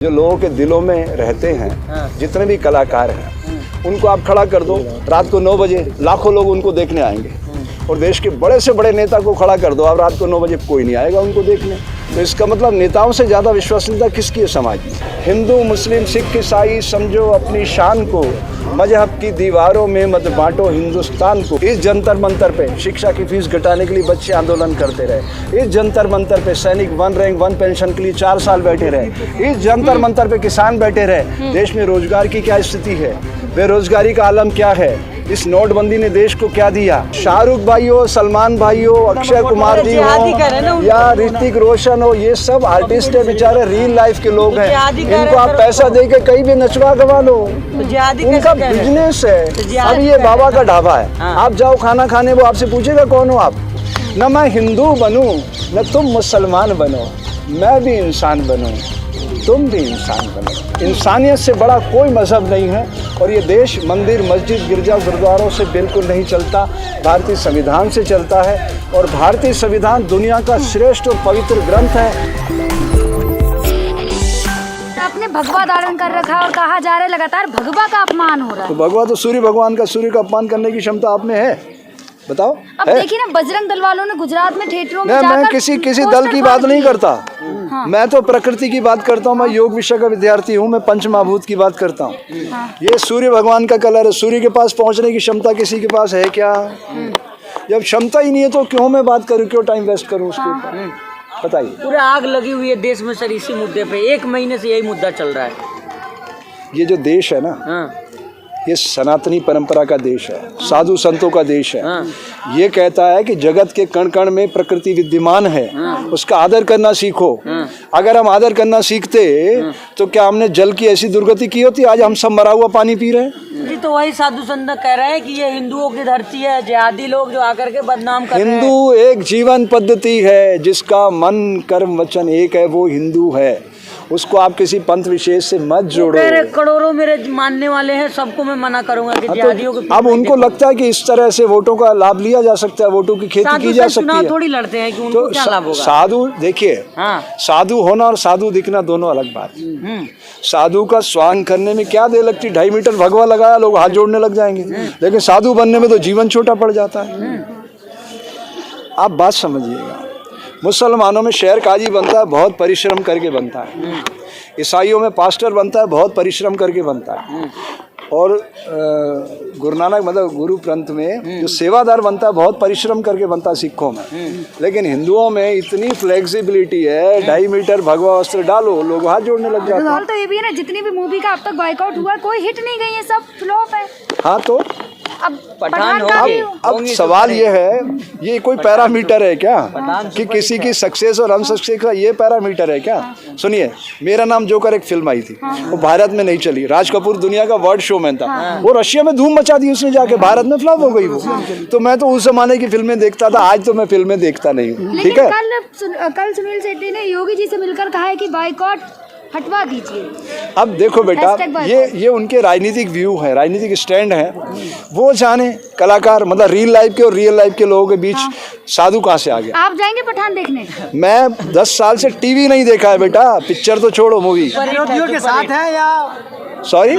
जो लोगों के दिलों में रहते हैं, जितने भी कलाकार हैं, उनको आप खड़ा कर दो, रात को 9 बजे लाखों लोग उनको देखने आएंगे। और देश के बड़े से बड़े नेता को खड़ा कर दो, अब रात को 9 बजे कोई नहीं आएगा उनको देखने। तो इसका मतलब नेताओं से ज़्यादा विश्वसनीयता किसकी है समाज में? हिंदू, मुस्लिम, सिख, ईसाई समझो अपनी शान को, मजहब की दीवारों में मत बांटो हिंदुस्तान को। इस जंतर मंतर पे शिक्षा की फीस घटाने के लिए बच्चे आंदोलन करते रहे। इस जंतर मंतर पे सैनिक 1 रैंक 1 पेंशन के लिए 4 साल बैठे रहे। इस जंतर मंतर पे किसान बैठे रहे। देश में रोजगार की क्या स्थिति है, बेरोजगारी का आलम क्या है, इस नोटबंदी ने देश को क्या दिया? शाहरुख भाई हो, सलमान भाई हो, अक्षय कुमार जी हो या ऋतिक रोशन हो, ये सब आर्टिस्ट है बेचारे, रियल लाइफ के लोग हैं। इनको आप पैसा दे के कहीं भी नचवा गवा लो, उनका बिजनेस है। अब ये बाबा का ढाबा है, आप जाओ खाना खाने, वो आपसे पूछेगा कौन हो आप? न मैं हिंदू बनूं, न तुम मुसलमान बनो, मैं भी इंसान बनूं, तुम भी इंसान बनो। इंसानियत से बड़ा कोई मजहब नहीं है। और ये देश मंदिर, मस्जिद, गिरजा, गुरुद्वारों से बिल्कुल नहीं चलता, भारतीय संविधान से चलता है। और भारतीय संविधान दुनिया का श्रेष्ठ और पवित्र ग्रंथ है। आपने भगवा धारण कर रखा है और कहा जा रहा है लगातार भगवा का अपमान हो रहा है। तो भगवा तो सूर्य भगवान का, सूर्य का अपमान करने की क्षमता आप में है? बताओ। अब देखिए ना, बजरंग दल वालों ने गुजरात में थिएटरों में मैं किसी दल की बात नहीं करता। हाँ। मैं तो प्रकृति की बात करता हूँ। मैं योग विषय का विद्यार्थी हूँ। मैं पंचमहाभूत की बात करता हूँ। हाँ। ये सूर्य भगवान का कलर है। सूर्य के पास पहुँचने की क्षमता किसी के पास है क्या? जब क्षमता ही नहीं है तो क्यों मैं बात करूँ, क्यों टाइम वेस्ट करूँ उसके ऊपर? बताइए। पूरे आग लगी हुई है देश में सर, इसी मुद्दे पे 1 महीने से यही मुद्दा चल रहा है। ये जो देश है ना, ये सनातनी परंपरा का देश है, साधु संतों का देश है। ये कहता है कि जगत के कण कण में प्रकृति विद्यमान है, उसका आदर करना सीखो। अगर हम आदर करना सीखते तो क्या हमने जल की ऐसी दुर्गति की होती? आज हम सब मरा हुआ पानी पी रहे हैं। जी, तो वही साधु संत कह रहे हैं कि ये हिंदुओं की धरती है, जिहादी लोग जो आकर के बदनाम कर रहे हैं। हिंदू एक जीवन पद्धति है, जिसका मन कर्म वचन एक है, वो हिंदू है। उसको आप किसी पंथ विशेष से मत जोड़ो। करोड़ों मेरे मानने वाले हैं, सबको मैं मना करूंगा कि जिहादियों को। अब उनको लगता है कि इस तरह से वोटों का लाभ लिया जा सकता है, वोटों की खेती की जा सकती है। थोड़ी लड़ते हैं कि उनको क्या लाभ होगा? साधु देखिए, साधु होना और साधु दिखना दोनों अलग बात है। साधु का स्वांग करने में क्या देर लगती? 2.5 मीटर भगवा लगाया, लोग हाथ जोड़ने लग जाएंगे। लेकिन साधु बनने में तो जीवन छोटा पड़ जाता है। आप बात समझिएगा। मुसलमानों में शहर काजी बनता है, बहुत परिश्रम करके बनता है। ईसाइयों में पास्टर बनता है, बहुत परिश्रम करके बनता है। और गुरु नानक मतलब गुरु पंथ में जो सेवादार बनता है, बहुत परिश्रम करके बनता है सिखों में। लेकिन हिंदुओं में इतनी फ्लेक्सिबिलिटी है, 2.5 मीटर भगवा वस्त्र डालो, लोग हाथ जोड़ने लग जाते हैं। तो ये भी है ना, जितनी भी मूवी का अब तक बॉयकॉट हुआ, कोई हिट नहीं गई है, सब फ्लॉप है। हाँ, तो अब पठान अब सवाल ये है, ये कोई पैरामीटर है क्या कि किसी की सक्सेस और अनसक्सेस का ये पैरामीटर है क्या? सुनिए, मेरा नाम जोकर एक फिल्म आई थी, वो भारत में नहीं चली। राज कपूर दुनिया का वर्ल्ड शोमैन था, वो रशिया में धूम मचा दी उसने जाके, भारत में फ्लॉप हो गई वो। तो मैं तो उस जमाने की फिल्में देखता था, आज तो मैं फिल्में देखता नहीं हूँ। ठीक है। कल सुनील शेट्टी ने योगी जी से मिलकर कहा है कि बॉयकॉट हटवा दीजिए। अब देखो बेटा, ये उनके राजनीतिक व्यू है, राजनीतिक स्टैंड है। वो जाने कलाकार मतलब रियल लाइफ के और रियल लाइफ के लोगों के बीच साधु कहाँ से आ गया? आप जाएंगे पठान देखने? मैं 10 साल से टीवी नहीं देखा है बेटा, पिक्चर तो छोड़ो, मूवी। विरोधियों के साथ है या सॉरी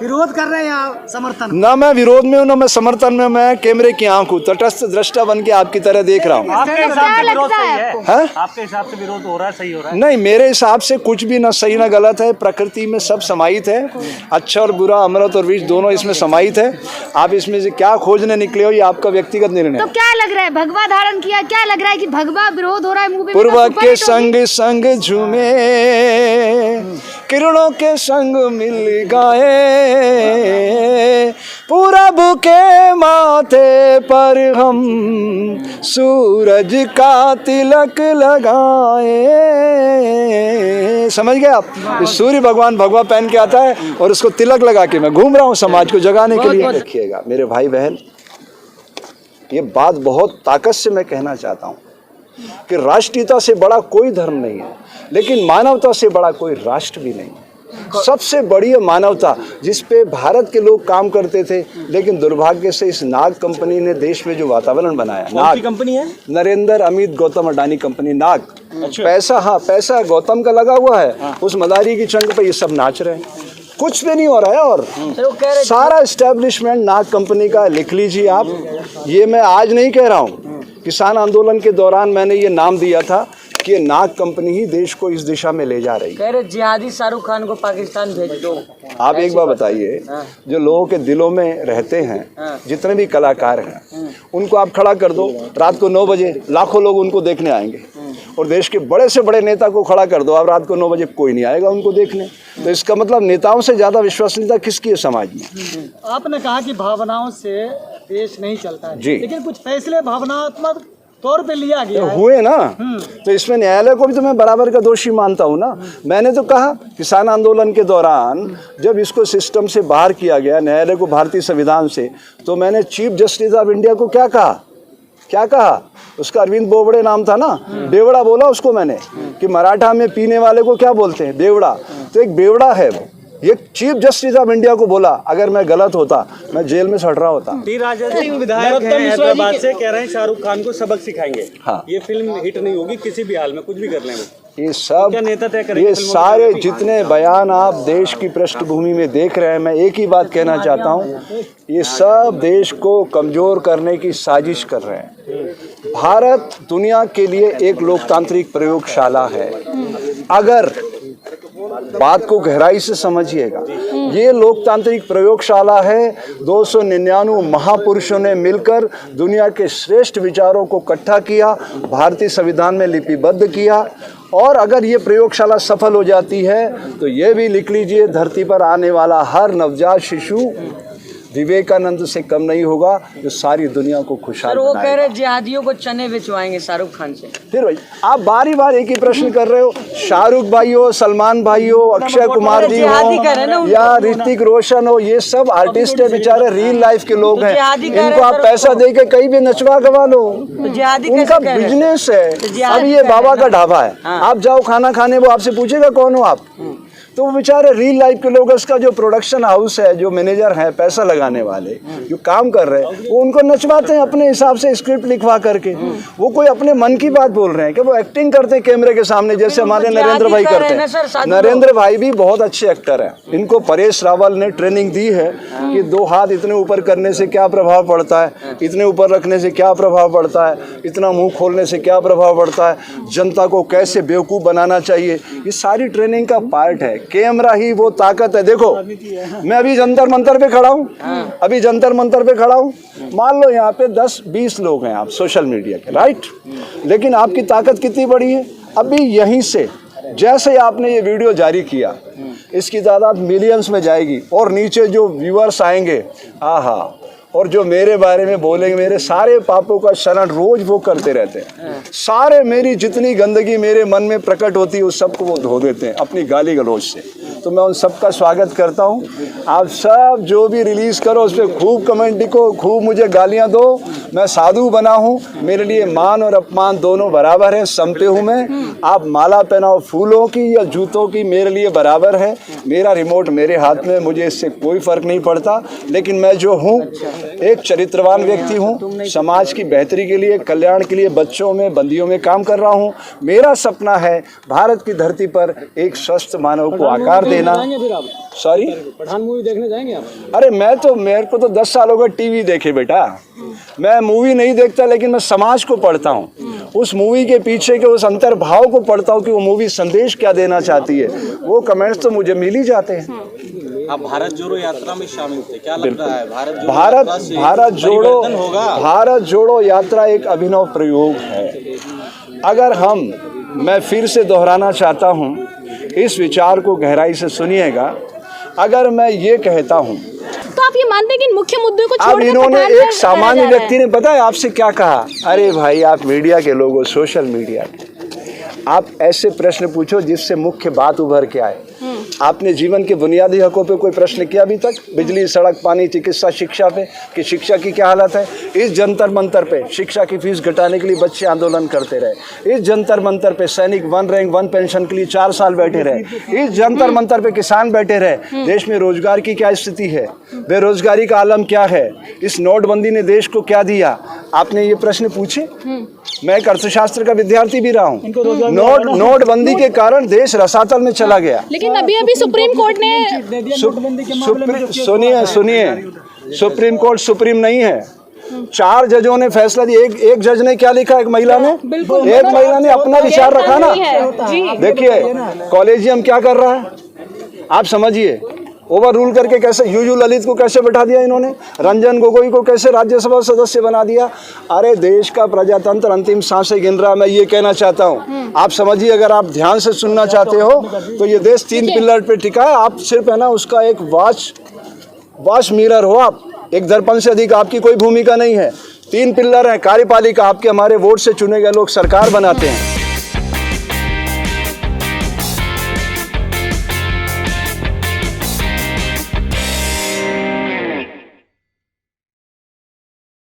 विरोध कर रहे हैं या समर्थन? ना मैं विरोध में हूँ ना मैं समर्थन में। मैं कैमरे की आंख हूँ, तटस्थ दृष्टा बन के आपकी तरह देख रहा हूँ। आपके हिसाब से विरोध सही है? आपके हिसाब से विरोध हो रहा है, सही हो रहा है? नहीं, मेरे हिसाब से कुछ भी ना सही ना गलत है। प्रकृति में सब समाहित है, अच्छा और बुरा, अमृत और विष दोनों इसमें समाहित है। आप इसमें से क्या खोजने निकले हो, ये आपका व्यक्तिगत निर्णय। तो क्या लग रहा है, भगवा धारण किया, क्या लग रहा है कि भगवा विरोध हो रहा है? मूवी पूर्व के संग संग झूमे, किरणों के संग मिल गए, पूरब के माथे पर हम सूरज का तिलक लगाए। समझ गए आप? सूर्य भगवान भगवा पहन के आता है और उसको तिलक लगा के मैं घूम रहा हूँ समाज को जगाने के लिए। देखिएगा मेरे भाई बहन, ये बात बहुत ताकत से मैं कहना चाहता हूँ कि राष्ट्रीयता से बड़ा कोई धर्म नहीं है, लेकिन मानवता से बड़ा कोई राष्ट्र भी नहीं है। सबसे बड़ी मानवता जिस पे भारत के लोग काम करते थे, लेकिन दुर्भाग्य से इस नाग कंपनी ने देश में जो वातावरण बनाया, नाग कंपनी है, नरेंद्र, अमित, गौतम अडानी कंपनी, नाग पैसा, हाँ पैसा गौतम का लगा हुआ है, उस मदारी की चंग पे ये सब नाच रहे हैं, कुछ भी नहीं हो रहा है। और सारा एस्टेब्लिशमेंट नाग कंपनी का, लिख लीजिए आप, ये मैं आज नहीं कह रहा हूँ, किसान आंदोलन के दौरान मैंने ये नाम दिया था कि नाग कंपनी ही देश को इस दिशा में ले जा रही है। कह रहे जिहादी शाहरुख खान को पाकिस्तान भेज दो। आप एक बार बताइए, जो लोगों के दिलों में रहते हैं, जितने भी कलाकार हैं, उनको आप खड़ा कर दो, रात को 9 बजे लाखों लोग उनको देखने आएंगे। और देश के बड़े से बड़े नेता को खड़ा कर दो, आप रात को 9 बजे कोई नहीं आएगा उनको देखने। तो इसका मतलब नेताओं से ज्यादा विश्वसनीयता किसकी है समाज में? आपने कहा कि भावनाओं से देश नहीं चलता है, जी। लेकिन कुछ फैसले भावनात्मक तौर पे लिया गया है। हुए ना, तो इसमें न्यायालय को भी तो मैं बराबर का दोषी मानता हूँ ना। मैंने तो कहा किसान आंदोलन के दौरान जब इसको सिस्टम से बाहर किया गया, न्यायालय को भारतीय संविधान से, तो मैंने चीफ जस्टिस ऑफ इंडिया को क्या कहा, उसका अरविंद बोबड़े नाम था ना, बेवड़ा बोला उसको मैंने, कि मराठा में पीने वाले को क्या बोलते हैं, बेवड़ा। तो एक बेवड़ा है वो, ये चीफ जस्टिस ऑफ इंडिया को बोला। अगर मैं गलत होता, मैं जेल में सड़ रहा होता। टी राजा सिंह विधायक हैं हैदराबाद से, कह रहे हैं शाहरुख खान को सबक सिखाएंगे। हाँ। ये फिल्म हिट नहीं होगी किसी भी हाल में, कुछ भी कर लेंगे। ये सब क्या नेता तय करेंगे? ये सारे जितने बयान आप देश की पृष्ठभूमि में देख रहे हैं, मैं एक ही बात कहना चाहता हूँ, ये सब देश को कमजोर करने की साजिश कर रहे हैं। भारत दुनिया के लिए एक लोकतांत्रिक प्रयोगशाला है। अगर बात को गहराई से समझिएगा, ये लोकतांत्रिक प्रयोगशाला है। 299 महापुरुषों ने मिलकर दुनिया के श्रेष्ठ विचारों को इकट्ठा किया, भारतीय संविधान में लिपिबद्ध किया। और अगर ये प्रयोगशाला सफल हो जाती है तो ये भी लिख लीजिए, धरती पर आने वाला हर नवजात शिशु विवेकानंद से कम नहीं होगा, जो सारी दुनिया को खुशहाल वो बनाएगा। कह रहे जिहादियों को चने भिजवाएंगे शाहरुख खान से। फिर भाई आप बारी बार एक ही प्रश्न कर रहे हो, शाहरुख भाई हो, सलमान भाई हो, अक्षय कुमार जी हो, या ऋतिक रोशन हो, ये सब आर्टिस्ट है बेचारे, रियल लाइफ के लोग हैं। इनको आप पैसा दे के कहीं भी नचवा गवा लो, उनका बिजनेस है। अब ये बाबा का ढाबा है, आप जाओ खाना खाने, वो आपसे पूछेगा कौन हो आप? तो वो बेचारे रियल लाइफ के लोग, उसका जो प्रोडक्शन हाउस है, जो मैनेजर है, पैसा लगाने वाले जो काम कर रहे हैं, वो उनको नचवाते हैं अपने हिसाब से स्क्रिप्ट लिखवा करके। वो कोई अपने मन की बात बोल रहे हैं कि वो एक्टिंग करते हैं कैमरे के सामने, जैसे हमारे नरेंद्र भाई करते हैं। नरेंद्र भाई भी बहुत अच्छे एक्टर हैं। इनको परेश रावल ने ट्रेनिंग दी है कि 2 हाथ इतने ऊपर करने से क्या प्रभाव पड़ता है, इतने ऊपर रखने से क्या प्रभाव पड़ता है, इतना मुंह खोलने से क्या प्रभाव पड़ता है, जनता को कैसे बेवकूफ़ बनाना चाहिए। ये सारी ट्रेनिंग का पार्ट है। कैमरा ही वो ताकत है। देखो मैं अभी जंतर मंतर पे खड़ा हूँ, मान लो यहाँ पे 10-20 लोग हैं आप सोशल मीडिया के, राइट, लेकिन आपकी ताकत कितनी बड़ी है। अभी यहीं से जैसे आपने ये वीडियो जारी किया, इसकी तादाद मिलियंस में जाएगी, और नीचे जो व्यूअर्स आएंगे, आहा, और जो मेरे बारे में बोलेंगे, मेरे सारे पापों का शरण रोज वो करते रहते हैं। सारे मेरी जितनी गंदगी मेरे मन में प्रकट होती है, उस सबको वो धो देते हैं अपनी गाली गलौज से। तो मैं उन सबका स्वागत करता हूँ। आप सब जो भी रिलीज करो उस पर खूब कमेंट लिखो, खूब मुझे गालियाँ दो। मैं साधु बना हूँ, मेरे लिए मान और अपमान दोनों बराबर हैं, समते हूँ मैं। आप माला पहनाओ फूलों की या जूतों की, मेरे लिए बराबर है। मेरा रिमोट मेरे हाथ में, मुझे इससे कोई फर्क नहीं पड़ता। लेकिन मैं जो हूँ एक चरित्रवान व्यक्ति हूँ, समाज की बेहतरी के लिए, कल्याण के लिए, बच्चों में, बंदियों में काम कर रहा हूँ। मेरा सपना है भारत की धरती पर एक स्वस्थ मानव को आकार देना। सॉरी, पठान मूवी देखने जाएंगे आप? अरे मेरे को तो 10 साल हो गए टीवी देखे बेटा। मैं मूवी नहीं देखता, लेकिन मैं समाज को पढ़ता हूँ, उस मूवी के पीछे के उस अंतर्भाव को पढ़ता हूँ कि वो मूवी संदेश क्या देना चाहती है। वो कमेंट्स तो मुझे मिल ही जाते हैं। आप भारत जोड़ो यात्रा में शामिल थे, क्या लगता है भारत जोड़ो यात्रा एक अभिनव प्रयोग है। अगर मैं फिर से दोहराना चाहता हूँ, इस विचार को गहराई से सुनिएगा। अगर मैं ये कहता हूँ, तो आप ये मानते हैं कि मुख्य मुद्दों को अब इन्होंने एक सामान्य व्यक्ति ने पता है आपसे क्या कहा? अरे भाई, आप मीडिया के लोग हो, सोशल मीडिया के, आप ऐसे प्रश्न पूछो जिससे मुख्य बात उभर के आए। आपने जीवन के बुनियादी हकों पे कोई प्रश्न किया अभी तक? बिजली, सड़क, पानी, चिकित्सा, शिक्षा पे कि शिक्षा की क्या हालत है? इस जंतर मंतर पे शिक्षा की फीस घटाने के लिए बच्चे आंदोलन करते रहे। इस जंतर मंतर पे सैनिक 1 रैंक 1 पेंशन के लिए 4 साल बैठे रहे। इस जंतर मंतर पे किसान बैठे रहे। देश में रोजगार की क्या स्थिति है? बेरोजगारी का आलम क्या है? इस नोटबंदी ने देश को क्या दिया? आपने ये प्रश्न पूछे? मैं एक अर्थशास्त्र का विद्यार्थी भी रहा हूँ। नोटबंदी के कारण देश रसातल में चला गया। लेकिन अभी सुप्रीम कोर्ट ने सुनिए, सुप्रीम कोर्ट सुप्रीम नहीं है। 4 जजों ने फैसला दिया। एक जज ने क्या लिखा? एक महिला ने अपना विचार रखा ना। देखिए कॉलेजियम क्या कर रहा है आप समझिए। ओवर रूल करके कैसे यूयू ललित को कैसे बैठा दिया इन्होंने, रंजन गोगोई को कैसे राज्यसभा सदस्य बना दिया। अरे देश का प्रजातंत्र अंतिम सांसें गिन रहा। मैं ये कहना चाहता हूँ, आप समझिए, अगर आप ध्यान से सुनना चाहते हो तो ये देश 3 पिलर पे टिका है। आप सिर्फ है ना उसका एक वॉच मिरर हो। आप एक दर्पण से अधिक आपकी कोई भूमिका नहीं है। 3 पिलर है। कार्यपालिका, आपके हमारे वोट से चुने गए लोग सरकार बनाते हैं।